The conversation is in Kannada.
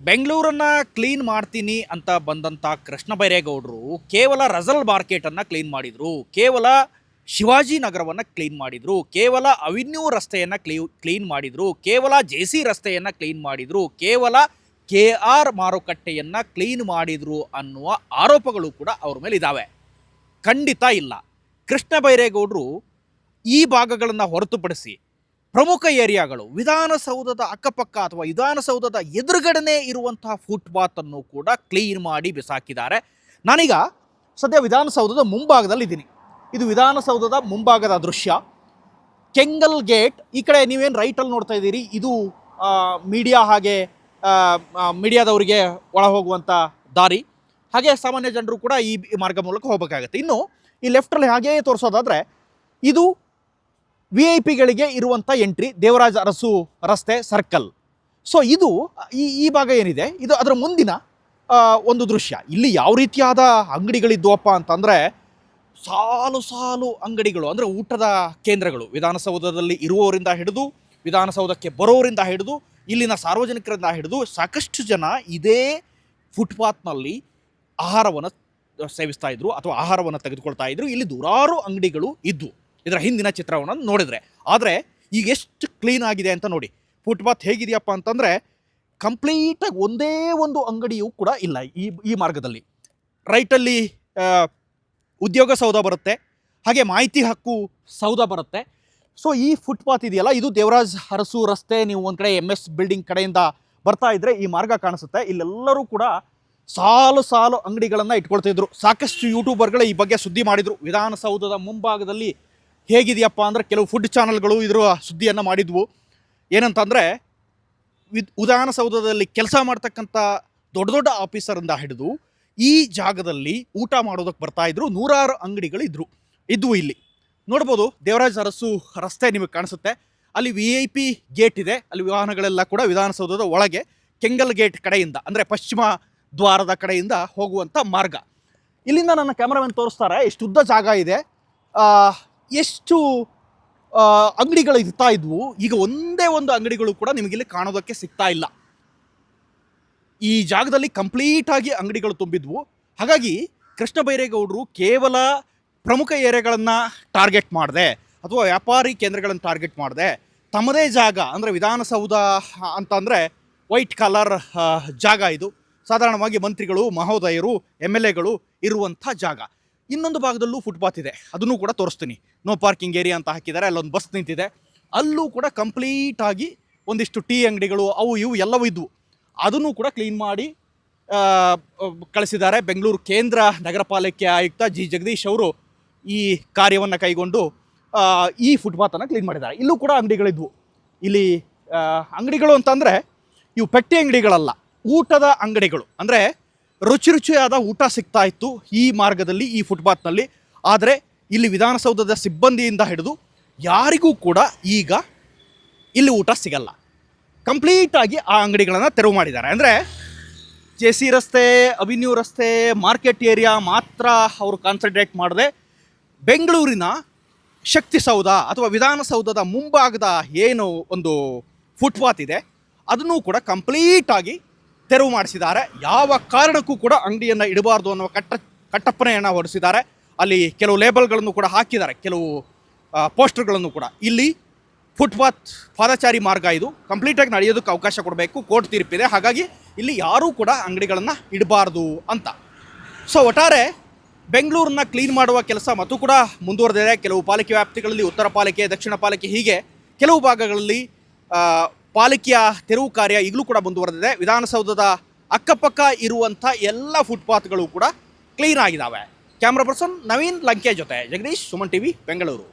ಬೆಂಗಳೂರನ್ನ ಕ್ಲೀನ್ ಮಾಡ್ತೀನಿ ಅಂತ ಬಂದಂಥ ಕೃಷ್ಣ ಬೈರೇಗೌಡರು ಕೇವಲ ರಜಲ್ ಮಾರ್ಕೆಟನ್ನು ಕ್ಲೀನ್ ಮಾಡಿದರು, ಕೇವಲ ಶಿವಾಜಿ ನಗರವನ್ನು ಕ್ಲೀನ್ ಮಾಡಿದರು, ಕೇವಲ ಅವಿನ್ಯೂ ರಸ್ತೆಯನ್ನು ಕ್ಲೀನ್ ಮಾಡಿದರು, ಕೇವಲ ಜೆ.ಸಿ. ರಸ್ತೆಯನ್ನು ಕ್ಲೀನ್ ಮಾಡಿದರು, ಕೇವಲ ಕೆ.ಆರ್. ಮಾರುಕಟ್ಟೆಯನ್ನು ಕ್ಲೀನ್ ಮಾಡಿದರು ಅನ್ನುವ ಆರೋಪಗಳು ಕೂಡ ಅವ್ರ ಮೇಲೆ ಇದ್ದಾವೆ. ಖಂಡಿತ ಇಲ್ಲ. ಕೃಷ್ಣ ಬೈರೇಗೌಡರು ಈ ಭಾಗಗಳನ್ನು ಹೊರತುಪಡಿಸಿ ಪ್ರಮುಖ ಏರಿಯಾಗಳು, ವಿಧಾನಸೌಧದ ಅಕ್ಕಪಕ್ಕ ಅಥವಾ ವಿಧಾನಸೌಧದ ಎದುರುಗಡೆನೇ ಇರುವಂತಹ ಫುಟ್ಪಾತನ್ನು ಕೂಡ ಕ್ಲೀನ್ ಮಾಡಿ ಬಿಸಾಕಿದ್ದಾರೆ. ನಾನೀಗ ಸದ್ಯ ವಿಧಾನಸೌಧದ ಮುಂಭಾಗದಲ್ಲಿದ್ದೀನಿ. ಇದು ವಿಧಾನಸೌಧದ ಮುಂಭಾಗದ ದೃಶ್ಯ. ಕೆಂಗಲ್ ಗೇಟ್ ಈ ಕಡೆ ನೀವೇನು ರೈಟಲ್ಲಿ ನೋಡ್ತಾ ಇದ್ದೀರಿ, ಇದು ಮೀಡಿಯಾ ಹಾಗೆ ಮೀಡಿಯಾದವರಿಗೆ ಒಳ ಹೋಗುವಂಥ ದಾರಿ. ಹಾಗೆ ಸಾಮಾನ್ಯ ಜನರು ಕೂಡ ಈ ಮಾರ್ಗ ಮೂಲಕ ಹೋಗಬೇಕಾಗತ್ತೆ. ಇನ್ನು ಈ ಲೆಫ್ಟಲ್ಲಿ ಹಾಗೇ ತೋರಿಸೋದಾದರೆ ಇದು VIP-ಗಳಿಗೆ ಇರುವಂಥ ಎಂಟ್ರಿ, ದೇವರಾಜ ಅರಸು ರಸ್ತೆ ಸರ್ಕಲ್. ಸೊ ಇದು ಈ ಭಾಗ ಏನಿದೆ ಇದು ಅದರ ಮುಂದಿನ ಒಂದು ದೃಶ್ಯ. ಇಲ್ಲಿ ಯಾವ ರೀತಿಯಾದ ಅಂಗಡಿಗಳಿದ್ವಪ್ಪ ಅಂತಂದರೆ ಸಾಲು ಸಾಲು ಅಂಗಡಿಗಳು, ಅಂದರೆ ಊಟದ ಕೇಂದ್ರಗಳು. ವಿಧಾನಸೌಧದಲ್ಲಿ ಇರುವವರಿಂದ ಹಿಡಿದು ವಿಧಾನಸೌಧಕ್ಕೆ ಬರೋರಿಂದ ಹಿಡಿದು ಇಲ್ಲಿನ ಸಾರ್ವಜನಿಕರಿಂದ ಹಿಡಿದು ಸಾಕಷ್ಟು ಜನ ಇದೇ ಫುಟ್ಪಾತ್ನಲ್ಲಿ ಆಹಾರವನ್ನು ಸೇವಿಸ್ತಾ ಇದ್ರು ಅಥವಾ ಆಹಾರವನ್ನು ತೆಗೆದುಕೊಳ್ತಾ ಇದ್ರು. ಇಲ್ಲಿ ನೂರಾರು ಅಂಗಡಿಗಳು ಇದ್ವು ಇದರ ಹಿಂದಿನ ಚಿತ್ರವನ್ನು ನೋಡಿದರೆ. ಆದರೆ ಈಗ ಎಷ್ಟು ಕ್ಲೀನ್ ಆಗಿದೆ ಅಂತ ನೋಡಿ. ಫುಟ್ಪಾತ್ ಹೇಗಿದೆಯಪ್ಪ ಅಂತಂದರೆ ಕಂಪ್ಲೀಟಾಗಿ ಒಂದೇ ಒಂದು ಅಂಗಡಿಯೂ ಕೂಡ ಇಲ್ಲ ಈ ಮಾರ್ಗದಲ್ಲಿ. ರೈಟಲ್ಲಿ ಉದ್ಯೋಗ ಸೌಧ ಬರುತ್ತೆ, ಹಾಗೆ ಮಾಹಿತಿ ಹಕ್ಕು ಸೌಧ ಬರುತ್ತೆ. ಸೊ ಈ ಫುಟ್ಪಾತ್ ಇದೆಯಲ್ಲ, ಇದು ದೇವರಾಜ್ ಅರಸು ರಸ್ತೆ. ನೀವು ಒಂದು ಕಡೆ MS ಬಿಲ್ಡಿಂಗ್ ಕಡೆಯಿಂದ ಬರ್ತಾ ಇದ್ದರೆ ಈ ಮಾರ್ಗ ಕಾಣಿಸುತ್ತೆ. ಇಲ್ಲೆಲ್ಲರೂ ಕೂಡ ಸಾಲು ಸಾಲು ಅಂಗಡಿಗಳನ್ನು ಇಟ್ಕೊಳ್ತಿದ್ರು. ಸಾಕಷ್ಟು ಯೂಟ್ಯೂಬರ್ಗಳು ಈ ಬಗ್ಗೆ ಸುದ್ದಿ ಮಾಡಿದರು. ವಿಧಾನಸೌಧದ ಮುಂಭಾಗದಲ್ಲಿ ಹೇಗಿದೆಯಪ್ಪ ಅಂದರೆ ಕೆಲವು ಫುಡ್ ಚಾನಲ್ಗಳು ಇದರ ಸುದ್ದಿಯನ್ನು ಮಾಡಿದ್ವು. ಏನಂತಂದರೆ ವಿಧಾನಸೌಧದಲ್ಲಿ ಕೆಲಸ ಮಾಡ್ತಕ್ಕಂಥ ದೊಡ್ಡ ದೊಡ್ಡ ಆಫೀಸರಿಂದ ಹಿಡಿದು ಈ ಜಾಗದಲ್ಲಿ ಊಟ ಮಾಡೋದಕ್ಕೆ ಬರ್ತಾಯಿದ್ರು. ನೂರಾರು ಅಂಗಡಿಗಳು ಇದ್ವು. ಇಲ್ಲಿ ನೋಡ್ಬೋದು ದೇವರಾಜ್ ಅರಸು ರಸ್ತೆ ನಿಮಗೆ ಕಾಣಿಸುತ್ತೆ. ಅಲ್ಲಿ VIP ಗೇಟ್ ಇದೆ. ಅಲ್ಲಿ ವಾಹನಗಳೆಲ್ಲ ಕೂಡ ವಿಧಾನಸೌಧದ ಒಳಗೆ ಕೆಂಗಲ್ ಗೇಟ್ ಕಡೆಯಿಂದ, ಅಂದರೆ ಪಶ್ಚಿಮ ದ್ವಾರದ ಕಡೆಯಿಂದ ಹೋಗುವಂಥ ಮಾರ್ಗ. ಇಲ್ಲಿಂದ ನನ್ನ ಕ್ಯಾಮ್ರಾಮನ್ ತೋರಿಸ್ತಾರೆ ಎಷ್ಟು ಉದ್ದ ಜಾಗ ಇದೆ, ಎಷ್ಟು ಅಂಗಡಿಗಳು ಇರ್ತಾ ಇದ್ವು. ಈಗ ಒಂದೇ ಒಂದು ಅಂಗಡಿಗಳು ಕೂಡ ನಿಮಗಿಲ್ಲಿ ಕಾಣೋದಕ್ಕೆ ಸಿಗ್ತಾ ಇಲ್ಲ. ಈ ಜಾಗದಲ್ಲಿ ಕಂಪ್ಲೀಟಾಗಿ ಅಂಗಡಿಗಳು ತುಂಬಿದ್ವು. ಹಾಗಾಗಿ ಕೃಷ್ಣ ಬೈರೇಗೌಡರು ಕೇವಲ ಪ್ರಮುಖ ಏರಿಯಾಗಳನ್ನು ಟಾರ್ಗೆಟ್ ಮಾಡದೆ ಅಥವಾ ವ್ಯಾಪಾರಿ ಕೇಂದ್ರಗಳನ್ನು ಟಾರ್ಗೆಟ್ ಮಾಡದೆ ತಮ್ಮದೇ ಜಾಗ, ಅಂದರೆ ವಿಧಾನಸೌಧ ಅಂತಂದರೆ ವೈಟ್ ಕಲರ್ ಜಾಗ. ಇದು ಸಾಧಾರಣವಾಗಿ ಮಂತ್ರಿಗಳು, ಮಹೋದಯರು, MLAಗಳು ಇರುವಂಥ ಜಾಗ. ಇನ್ನೊಂದು ಭಾಗದಲ್ಲೂ ಫುಟ್ಪಾತ್ ಇದೆ, ಅದನ್ನು ಕೂಡ ತೋರಿಸ್ತೀನಿ. ನೋ ಪಾರ್ಕಿಂಗ್ ಏರಿಯಾ ಅಂತ ಹಾಕಿದ್ದಾರೆ. ಅಲ್ಲೊಂದು ಬಸ್ ನಿಂತಿದೆ. ಅಲ್ಲೂ ಕೂಡ ಕಂಪ್ಲೀಟಾಗಿ ಒಂದಿಷ್ಟು ಟೀ ಅಂಗಡಿಗಳು ಅವು ಇವು ಎಲ್ಲವೂ ಇದ್ವು. ಅದನ್ನು ಕೂಡ ಕ್ಲೀನ್ ಮಾಡಿ ಕಳಿಸಿದ್ದಾರೆ. ಬೆಂಗಳೂರು ಕೇಂದ್ರ ನಗರ ಪಾಲಿಕೆ ಆಯುಕ್ತ G. ಜಗದೀಶ್ ಅವರು ಈ ಕಾರ್ಯವನ್ನು ಕೈಗೊಂಡು ಈ ಫುಟ್ಪಾತನ್ನು ಕ್ಲೀನ್ ಮಾಡಿದ್ದಾರೆ. ಇಲ್ಲೂ ಕೂಡ ಅಂಗಡಿಗಳಿದ್ವು. ಇಲ್ಲಿ ಅಂಗಡಿಗಳು ಅಂತಂದರೆ ಇವು ಪೆಟ್ಟಿ ಅಂಗಡಿಗಳಲ್ಲ, ಊಟದ ಅಂಗಡಿಗಳು. ಅಂದರೆ ರುಚಿಯಾದ ಊಟ ಸಿಗ್ತಾ ಇತ್ತು ಈ ಮಾರ್ಗದಲ್ಲಿ, ಈ ಫುಟ್ಪಾತ್ನಲ್ಲಿ. ಆದರೆ ಇಲ್ಲಿ ವಿಧಾನಸೌಧದ ಸಿಬ್ಬಂದಿಯಿಂದ ಹಿಡಿದು ಯಾರಿಗೂ ಕೂಡ ಈಗ ಇಲ್ಲಿ ಊಟ ಸಿಗಲ್ಲ. ಕಂಪ್ಲೀಟಾಗಿ ಆ ಅಂಗಡಿಗಳನ್ನು ತೆರವು ಮಾಡಿದ್ದಾರೆ. ಅಂದರೆ JC ರಸ್ತೆ, ಅವಿನ್ಯೂ ರಸ್ತೆ, ಮಾರ್ಕೆಟ್ ಏರಿಯಾ ಮಾತ್ರ ಅವರು ಕಾನ್ಸಂಟ್ರೇಟ್ ಮಾಡದೆ ಬೆಂಗಳೂರಿನ ಶಕ್ತಿಸೌಧ ಅಥವಾ ವಿಧಾನಸೌಧದ ಮುಂಭಾಗದ ಏನು ಒಂದು ಫುಟ್ಪಾತ್ ಇದೆ ಅದನ್ನು ಕೂಡ ಕಂಪ್ಲೀಟಾಗಿ ತೆರವು ಮಾಡಿಸಿದ್ದಾರೆ. ಯಾವ ಕಾರಣಕ್ಕೂ ಕೂಡ ಅಂಗಡಿಯನ್ನು ಇಡಬಾರ್ದು ಅನ್ನೋ ಕಟ್ಟಪ್ಪಣೆಯನ್ನು ಹೊರಡಿಸಿದ್ದಾರೆ. ಅಲ್ಲಿ ಕೆಲವು ಲೇಬಲ್ಗಳನ್ನು ಕೂಡ ಹಾಕಿದ್ದಾರೆ, ಕೆಲವು ಪೋಸ್ಟರ್ಗಳನ್ನು ಕೂಡ. ಇಲ್ಲಿ ಫುಟ್ಪಾತ್ ಪಾದಚಾರಿ ಮಾರ್ಗ, ಇದು ಕಂಪ್ಲೀಟಾಗಿ ನಡೆಯೋದಕ್ಕೆ ಅವಕಾಶ ಕೊಡಬೇಕು, ಕೋರ್ಟ್ ತೀರ್ಪಿದೆ. ಹಾಗಾಗಿ ಇಲ್ಲಿ ಯಾರೂ ಕೂಡ ಅಂಗಡಿಗಳನ್ನು ಇಡಬಾರ್ದು ಅಂತ. ಸೊ ಒಟ್ಟಾರೆ ಬೆಂಗಳೂರನ್ನ ಕ್ಲೀನ್ ಮಾಡುವ ಕೆಲಸ ಮತ್ತು ಕೂಡ ಮುಂದುವರೆದಿದೆ. ಕೆಲವು ಪಾಲಿಕೆ ವ್ಯಾಪ್ತಿಗಳಲ್ಲಿ, ಉತ್ತರ ಪಾಲಿಕೆ, ದಕ್ಷಿಣ ಪಾಲಿಕೆ, ಹೀಗೆ ಕೆಲವು ಭಾಗಗಳಲ್ಲಿ ಪಾಲಿಕೆಯ ತೆರವು ಕಾರ್ಯ ಈಗಲೂ ಕೂಡ ಮುಂದುವರೆದಿದೆ. ವಿಧಾನಸೌಧದ ಅಕ್ಕಪಕ್ಕ ಇರುವಂಥ ಎಲ್ಲ ಫುಟ್ಪಾತ್ಗಳು ಕೂಡ ಕ್ಲೀನ್ ಆಗಿದ್ದಾವೆ. ಕ್ಯಾಮ್ರಾ ಪರ್ಸನ್ ನವೀನ್ ಲಂಕೆ ಜೊತೆ ಜಗದೀಶ್, ಸುಮನ್ TV, ಬೆಂಗಳೂರು.